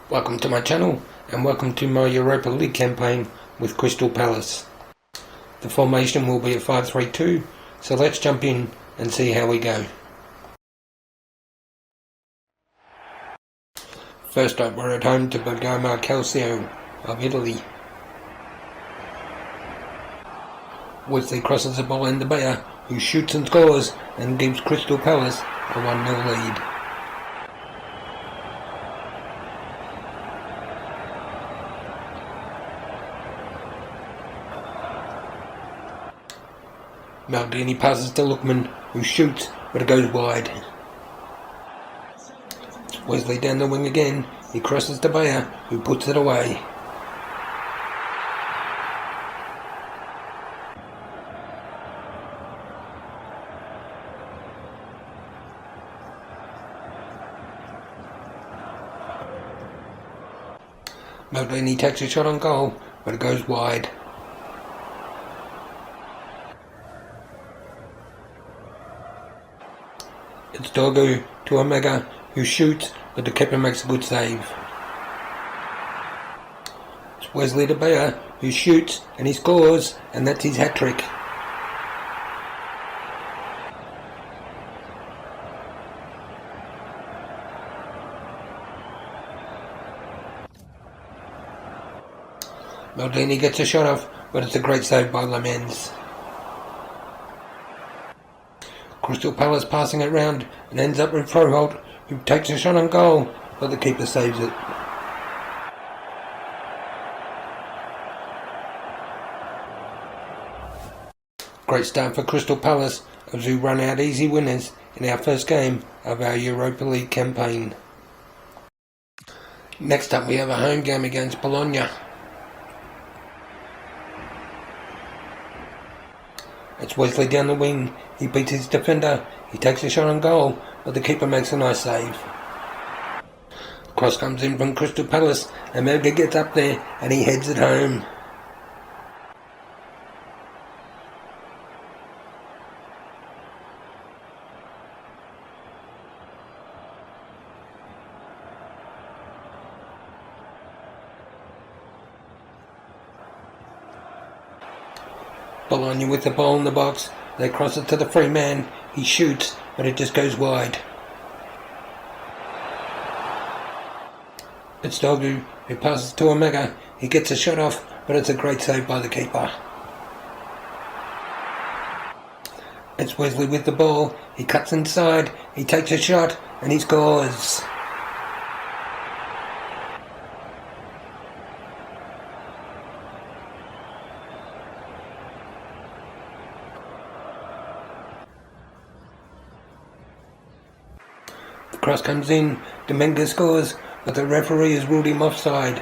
Welcome to my channel and welcome to my Europa League campaign with Crystal Palace. The formation will be a 5-3-2, so let's jump in and see how we go. First up, we're at home to Bergamo Calcio of Italy. Wesley crosses the ball in the Bayer, who shoots and scores and gives Crystal Palace a 1-0 lead. Maldini passes to Lookman, who shoots, but it goes wide. Wesley down the wing again, he crosses to Bayer, who puts it away. Maldini takes a shot on goal, but it goes wide. It's Dogu to Omega, who shoots, but the keeper makes a good save. It's Wesley to Bayer, who shoots, and he scores, and that's his hat-trick. Maldini gets a shot off, but it's a great save by Lamens. Crystal Palace passing it round and ends up with Froholt, who takes a shot on goal, but the keeper saves it. Great start for Crystal Palace as we run out easy winners in our first game of our Europa League campaign. Next up we have a home game against Bologna. It's Wesley down the wing, he beats his defender, he takes a shot on goal, but the keeper makes a nice save. The cross comes in from Crystal Palace, and Melga gets up there and he heads it home. Bologna with the ball in the box, they cross it to the free man, he shoots, but it just goes wide. It's Dogu, who passes to Omega, he gets a shot off, but it's a great save by the keeper. It's Wesley with the ball, he cuts inside, he takes a shot, and he scores. The cross comes in, Dominguez scores, but the referee has ruled him offside.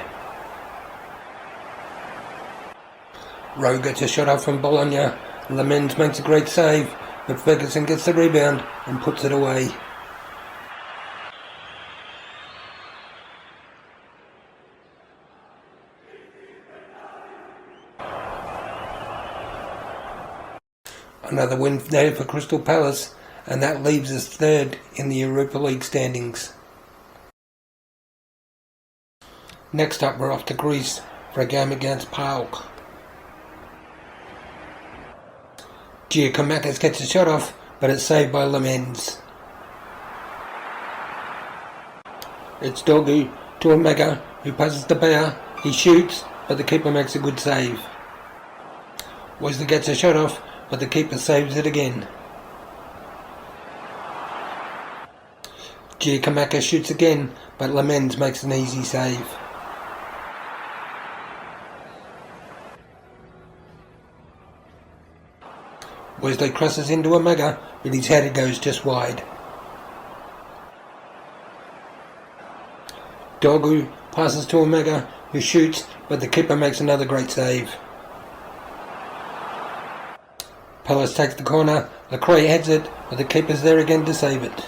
Rowe gets a shot off from Bologna, Lamens makes a great save, but Ferguson gets the rebound and puts it away. Another win there for Crystal Palace, and that leaves us third in the Europa League standings. Next up we're off to Greece for a game against PAOK. Giacomakis gets a shot off, but it's saved by Lamens. It's Dogu to Omega, who passes to Bayer, he shoots, but the keeper makes a good save. Wesley gets a shot off, but the keeper saves it again. Giacomakis shoots again, but Lamens makes an easy save. Wesley crosses into Omega, but his header goes just wide. Dogu passes to Omega, who shoots, but the keeper makes another great save. Palace takes the corner, Lecroix heads it, but the keeper's there again to save it.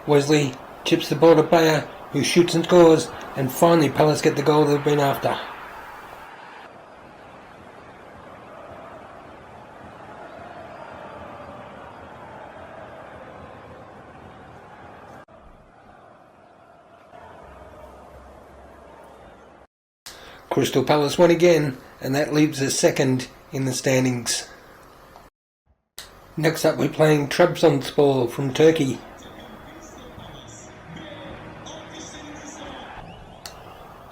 Wesley chips the ball to Bayer, who shoots and scores, and finally Palace get the goal they've been after. Crystal Palace won again, and that leaves us second in the standings. Next up we're playing Trabzonspor from Turkey.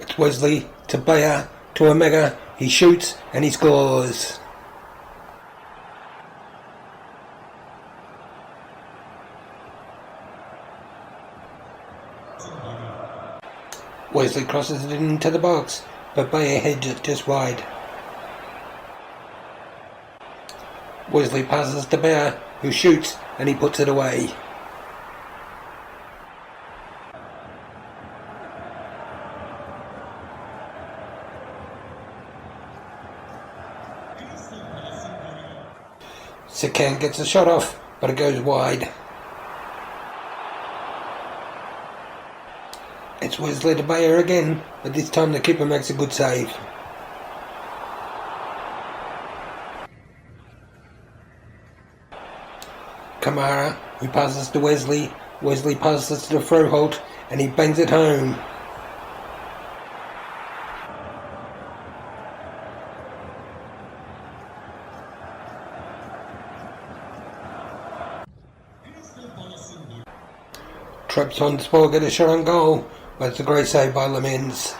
It's Wesley to Bayer to Omega. He shoots and he scores. Wesley crosses it into the box, but Bayer heads it just wide. Wesley passes to Bayer, who shoots and he puts it away. Sekan gets a shot off, but it goes wide. It's Wesley to Bayer again, but this time the keeper makes a good save. Kamara, who passes to Wesley. Wesley passes to Froholt, and he bangs it home. Trabzonspor get a shot on goal, but it's a great save by Lemens.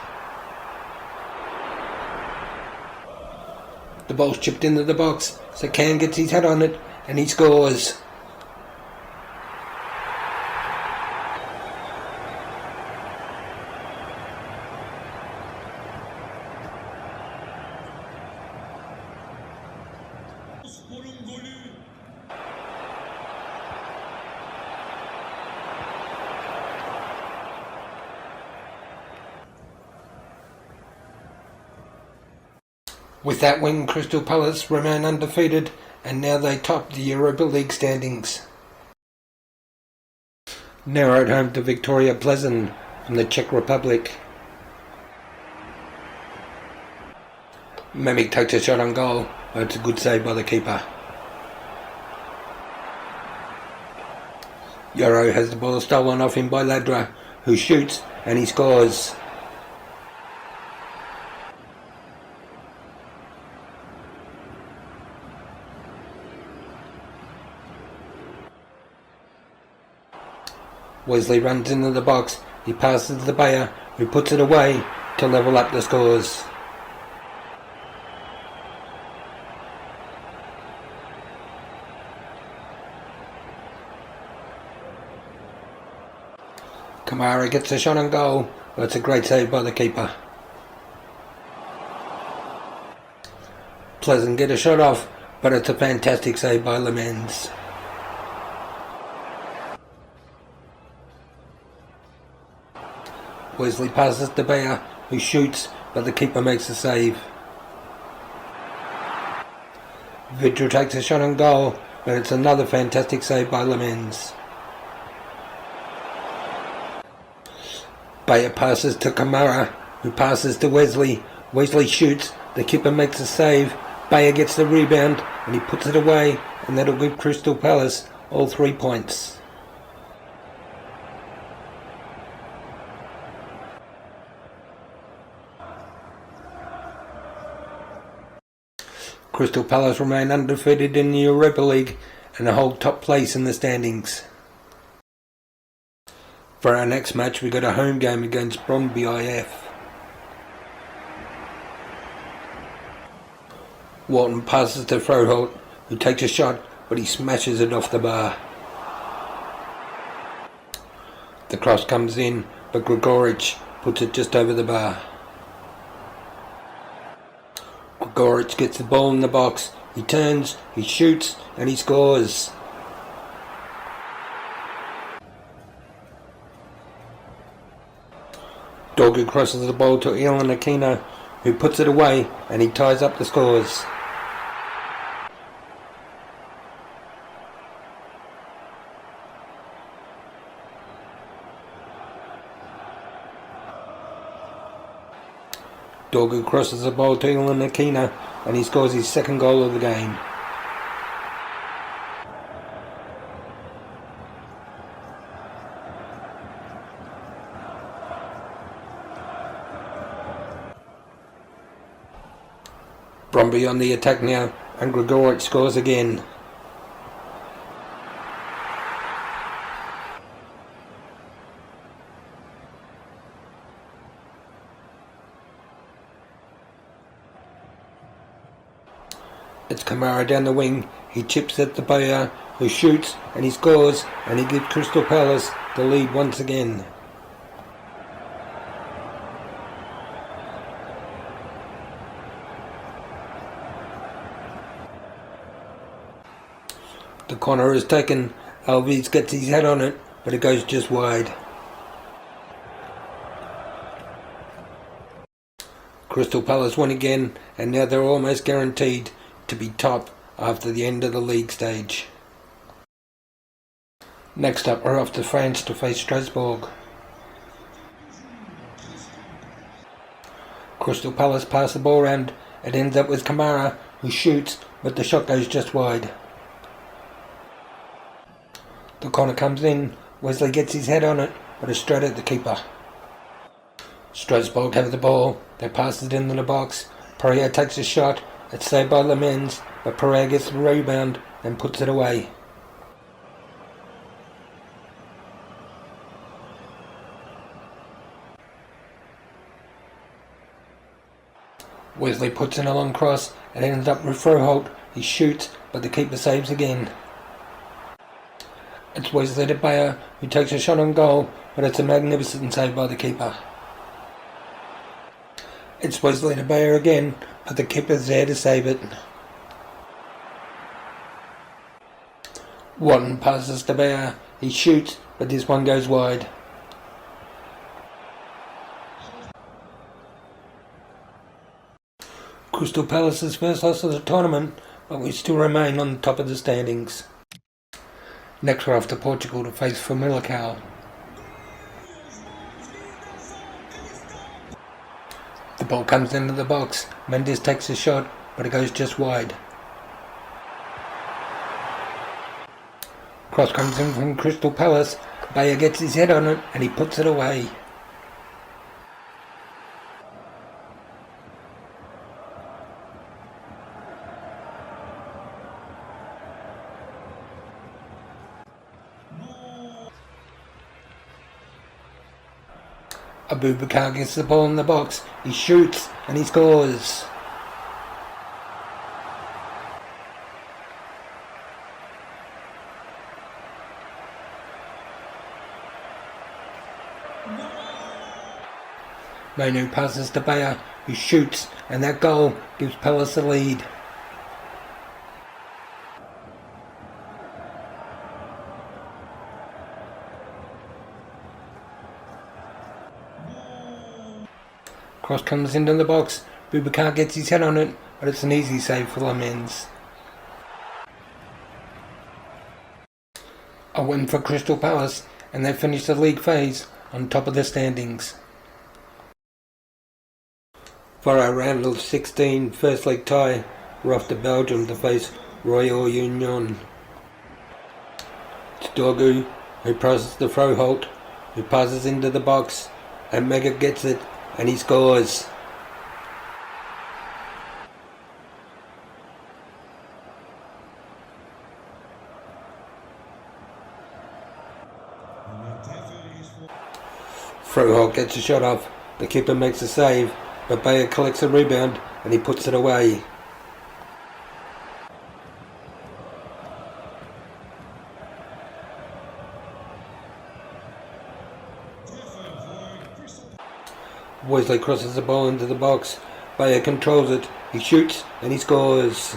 The ball's chipped into the box, so Can gets his head on it, and he scores. With that win, Crystal Palace remain undefeated, and now they top the Europa League standings. Now at home to Victoria Plzeň from the Czech Republic. Mamić takes a shot on goal, but it's a good save by the keeper. Euro has the ball stolen off him by Ladra, who shoots and he scores. Wesley runs into the box. He passes to Bayer, who puts it away to level up the scores. Kamara gets a shot on goal, but it's a great save by the keeper. Plzeň get a shot off, but it's a fantastic save by Lemens. Wesley passes to Bayer, who shoots, but the keeper makes the save. Vidra takes a shot on goal, but it's another fantastic save by Lemens. Bayer passes to Kamara, who passes to Wesley. Wesley shoots, the keeper makes a save. Bayer gets the rebound, and he puts it away, and that'll give Crystal Palace all 3 points. Crystal Palace remain undefeated in the Europa League and hold top place in the standings. For our next match we got a home game against Brøndby IF. Walton passes to Froholt, who takes a shot but he smashes it off the bar. The cross comes in, but Gregoric puts it just over the bar. Gregoric gets the ball in the box, he turns, he shoots and he scores. Dorgu crosses the ball to Ilan Aquino, who puts it away and he ties up the scores. Dorgu crosses the ball to Ilan Aquino and he scores his second goal of the game. Bromby on the attack now, and Gregoric scores again. It's Kamara down the wing. He chips at the Bayer, who shoots and he scores, and he gives Crystal Palace the lead once again. The corner is taken. Alves gets his head on it, but it goes just wide. Crystal Palace won again, and now they're almost guaranteed to be top after the end of the league stage. Next up, we're off to France to face Strasbourg. Crystal Palace pass the ball round. It ends up with Kamara, who shoots, but the shot goes just wide. The corner comes in. Wesley gets his head on it, but it's straight at the keeper. Strasbourg have the ball. They pass it into the box. Perrier takes a shot. It's saved by Lemens, but Perrier gets the rebound and puts it away. Wesley puts in a long cross. It ends up with Froholt. He shoots, but the keeper saves again. It's Wesley de Bayer who takes a shot on goal, but it's a magnificent save by the keeper. It's Wesley de Bayer again, but the keeper's there to save it. One passes to Bayer. He shoots, but this one goes wide. Crystal Palace's first loss of the tournament, but we still remain on the top of the standings. Next we're off to Portugal to face Famalicão. The ball comes into the box. Mendes takes a shot, but it goes just wide. Cross comes in from Crystal Palace. Bayer gets his head on it and he puts it away. Abubakar gets the ball in the box. He shoots and he scores. Manu passes to Bayer, who shoots, and that goal gives Palace the lead. Cross comes into the box. Boubacar gets his head on it, but it's an easy save for Lemens. A win for Crystal Palace, and they finish the league phase on top of the standings. For our round of 16 first leg tie, we're off to Belgium to face Royal Union. It's Dorgu who passes to Froholt, who passes into the box, and Mega gets it, and he scores. Froholt gets a shot off. The keeper makes a save, but Bayer collects a rebound and he puts it away. Wesley crosses the ball into the box. Bayer controls it. He shoots and he scores.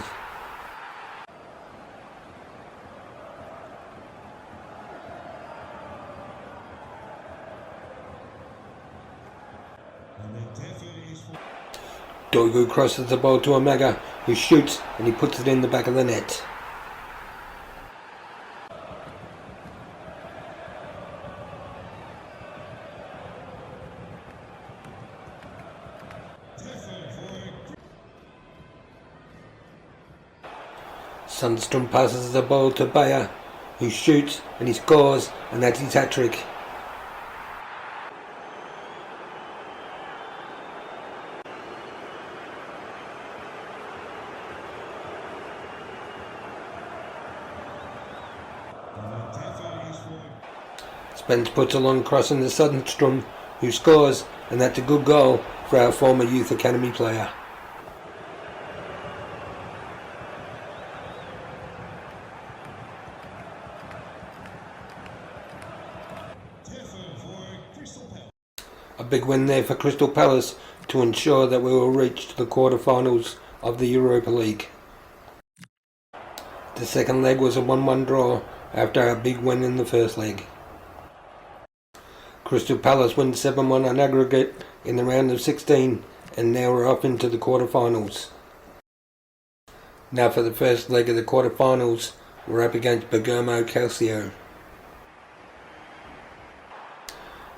Dorgu crosses the ball to Omega, who shoots and he puts it in the back of the net. Sundstrom passes the ball to Bayer, who shoots and he scores, and that's his hat-trick. Spence puts a long cross in the Sundstrom, who scores, and that's a good goal for our former youth academy player. A big win there for Crystal Palace to ensure that we will reach the quarter-finals of the Europa League. The second leg was a 1-1 draw after a big win in the first leg. Crystal Palace win 7-1 on aggregate in the round of 16, and now we're off into the quarter-finals. Now for the first leg of the quarter-finals, we're up against Bergamo Calcio.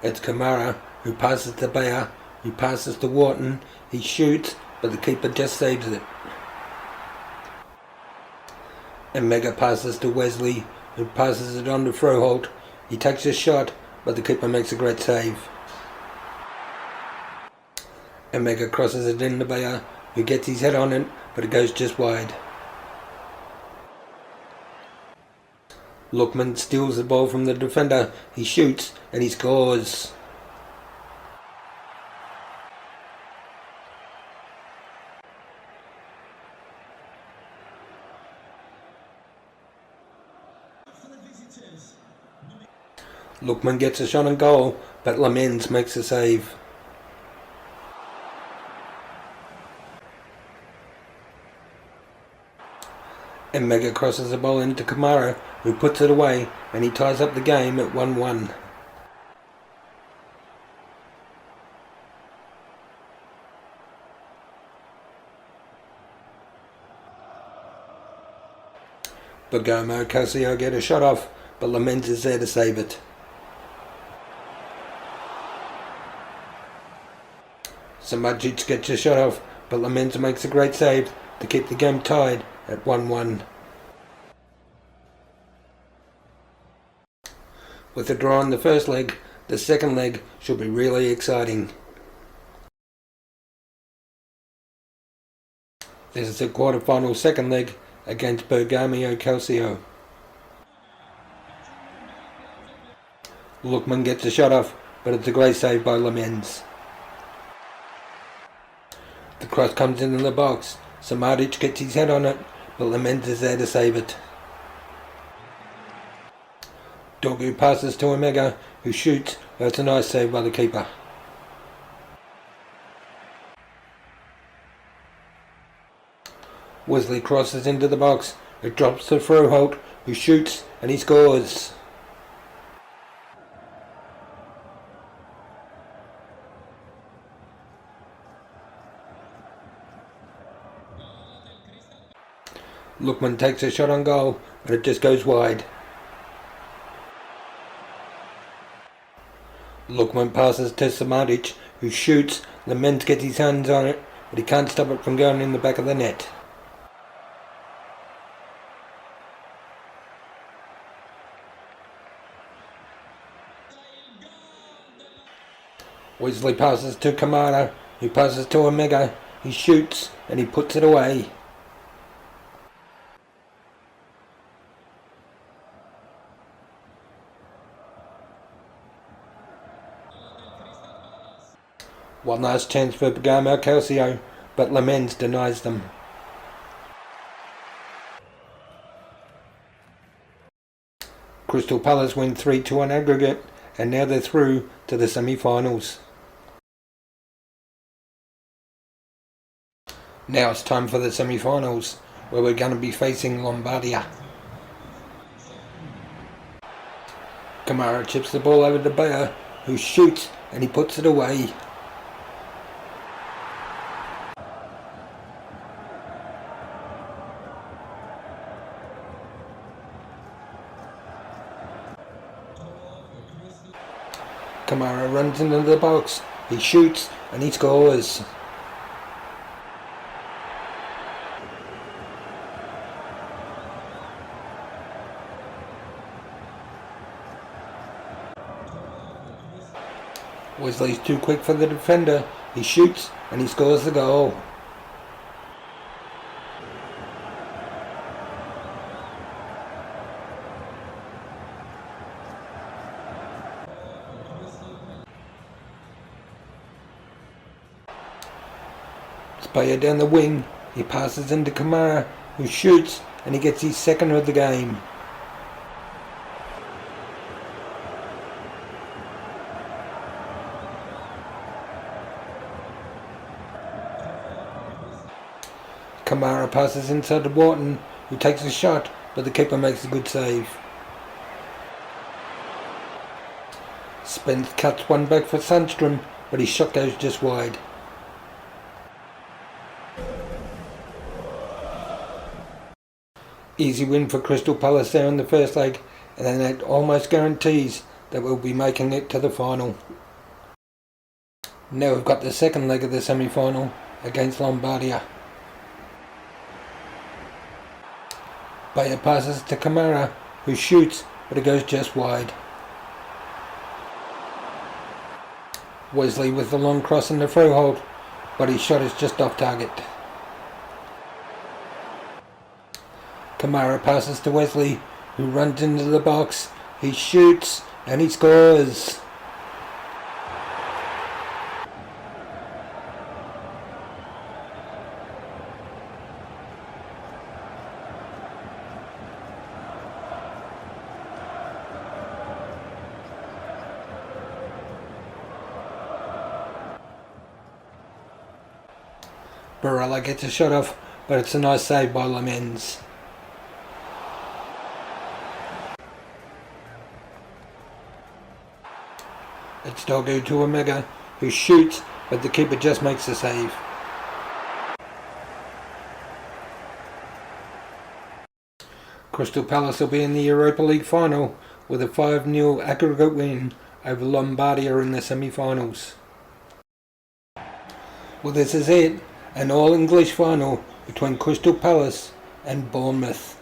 It's Kamara who passes to Bayer, who passes to Wharton, he shoots, but the keeper just saves it. And Mega passes to Wesley, who passes it on to Froholt, he takes a shot, but the keeper makes a great save. And Mega crosses it into Bayer, who gets his head on it, but it goes just wide. Lookman steals the ball from the defender, he shoots, and he scores. Lookman gets a shot on goal, but Lamens makes a save. And Mega crosses the ball into Kamara, who puts it away, and he ties up the game at 1-1. Bergamo Calcio get a shot off, but Lamens is there to save it. Samajic gets a shot off, but Lamens makes a great save to keep the game tied at 1-1. With a draw in the first leg, the second leg should be really exciting. This is the quarter-final second leg against Bergamo Calcio. Lookman gets a shot off, but it's a great save by Lamens. The cross comes into the box. Samadic gets his head on it, but Lamens is there to save it. Dogu passes to Omega, who shoots, but it's a nice save by the keeper. Wesley crosses into the box. It drops to Froholt, who shoots, and he scores. Lookman takes a shot on goal, but it just goes wide. Lookman passes to Samadic, who shoots. Lamens gets his hands on it, but he can't stop it from going in the back of the net. Wesley passes to Kamara, who passes to Omega. He shoots, and he puts it away. One last chance for Bergamo Calcio, but Lamens denies them. Crystal Palace win 3-2 on aggregate, and now they're through to the semi-finals. Now it's time for the semi-finals, where we're going to be facing Lombardia. Kamara chips the ball over to Bayer, who shoots, and he puts it away. Kamara runs into the box, he shoots, and he scores. Wesley's too quick for the defender, he shoots, and he scores the goal. Bayer down the wing, he passes into Kamara, who shoots, and he gets his second of the game. Kamara passes inside to Wharton, who takes a shot, but the keeper makes a good save. Spence cuts one back for Sundstrom, but his shot goes just wide. Easy win for Crystal Palace there in the first leg, and then that almost guarantees that we'll be making it to the final. Now we've got the second leg of the semi-final against Lombardia. Bayer passes to Kamara, who shoots, but it goes just wide. Wesley with the long cross in the throw hold, but his shot is just off target. Kamara passes to Wesley, who runs into the box. He shoots and he scores. Barella gets a shot off, but it's a nice save by Lamens. It's Dogu to Omega, who shoots, but the keeper just makes the save. Crystal Palace will be in the Europa League final with a 5-0 aggregate win over Lombardia in the semi-finals. Well, this is it. An all-English final between Crystal Palace and Bournemouth.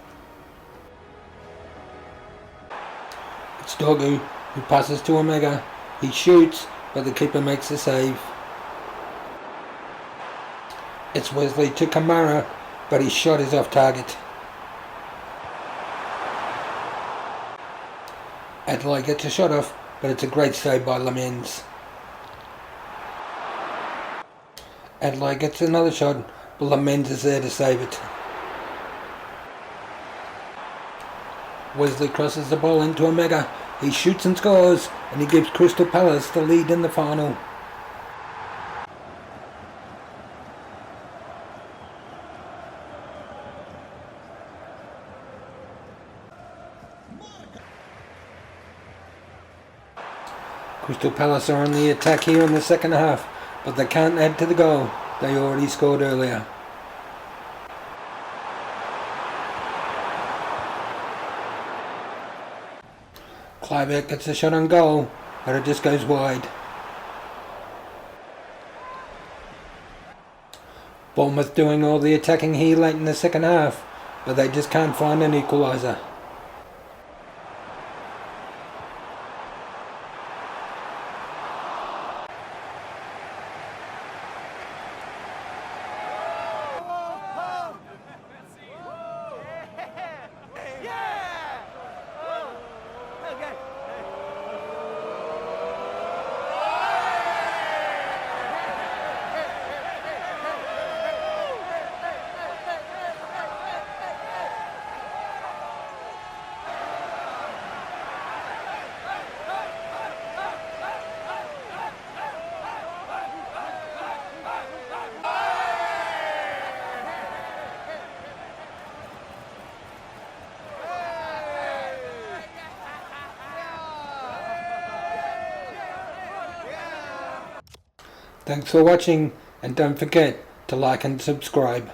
It's Dogu, who passes to Omega. He shoots, but the keeper makes the save. It's Wesley to Kamara, but his shot is off target. Adelaide gets a shot off, but it's a great save by Lamens. Adelaide gets another shot, but Lamens is there to save it. Wesley crosses the ball into Omega. He shoots and scores, and he gives Crystal Palace the lead in the final. Crystal Palace are on the attack here in the second half, but they can't add to the goal they already scored earlier. Kluivert gets a shot on goal, but it just goes wide. Bournemouth doing all the attacking here late in the second half, but they just can't find an equaliser. Thanks for watching, and don't forget to like and subscribe.